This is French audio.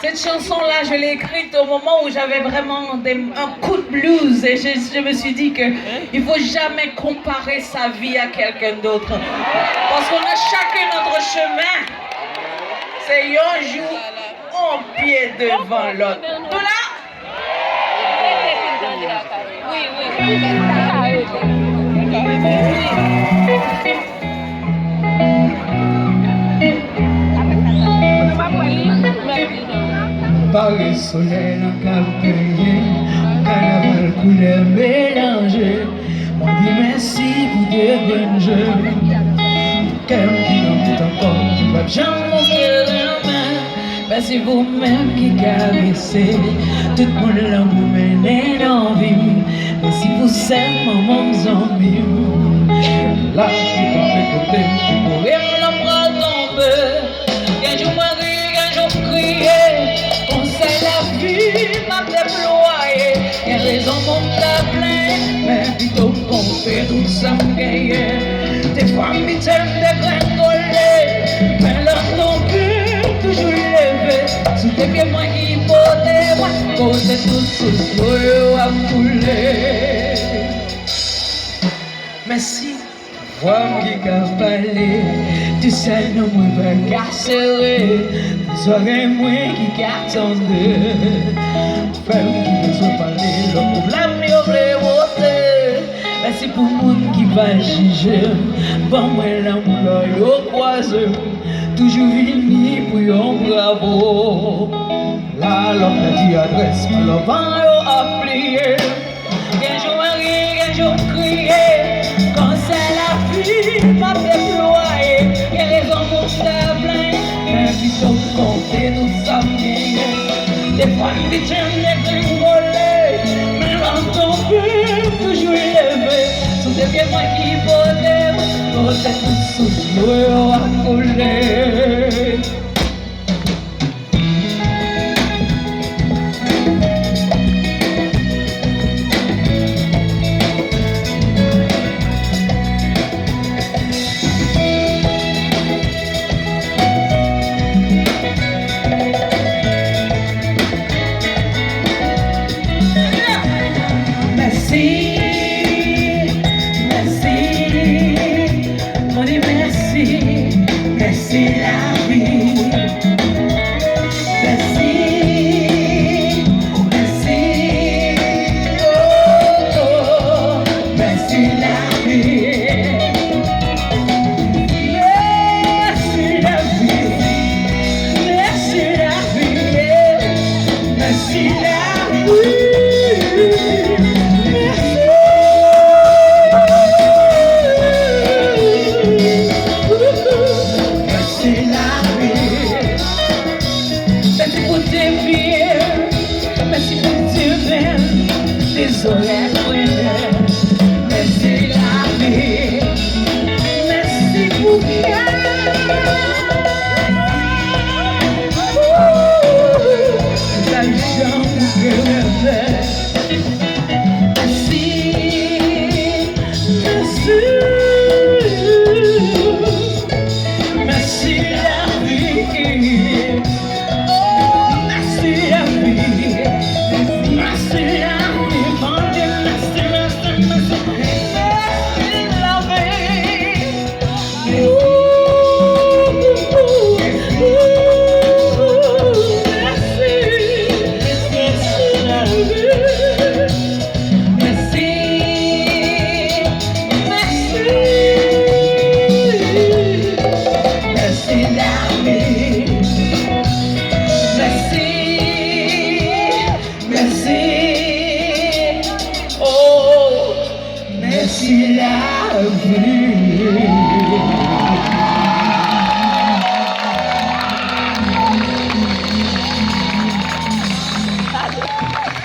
Cette chanson-là, je l'ai écrite au moment où j'avais vraiment un coup de blues et je me suis dit qu'il ne faut jamais comparer sa vie à quelqu'un d'autre. Parce qu'on a chacun notre chemin. C'est un jour, un pied devant l'autre. Tout là? Oui. Paris soleil dans cap payé, carnaval couleur mélangée. On dit merci pour des bonnes jeux. Qu'elle qui n'en est encore, pas jamais montrer la main. Merci vous-même qui caressez, tout le monde là vous menez l'envie. Merci pour ces moments zombies. Là, qui va m'écouter, pour me l'embrasser tomber. Qu'un jour moi rire, qu'un jour crier. M'a déployé, et raison mon plein, mais plutôt qu'on fait tout ça me gagne. Des fois, m'y t'aime dégringoler, mais leur non plus, toujours levé. Sous tes pieds, moi qui potais, moi, côté tout sous l'eau à couler. Merci. Moi qui a parlé, tu sais non moi va carcérer. Soirée moi qui attendait, femme qui besoin parler, le problème n'y aurait voter. Merci pour le monde qui va juger, bon moi l'amour yo croise, toujours vini pour un bravo. Là l'homme a dit adresse, mais le vent yo a plié. Un jour rire, un jour crier. Pas déployer, et raison pour ta plein, mais plutôt compter nous s'amener. Des fois, il dit tiens, les gringolés, mais l'entend plus, toujours élevé. Sous des pieds, moi qui volais, côté tout sous l'eau à couler. Merci la vie. Merci, merci, oh, merci la vie. Merci la vie, merci la vie, merci la vie. Merci pour tes pieds, merci pour tes veines, désolé.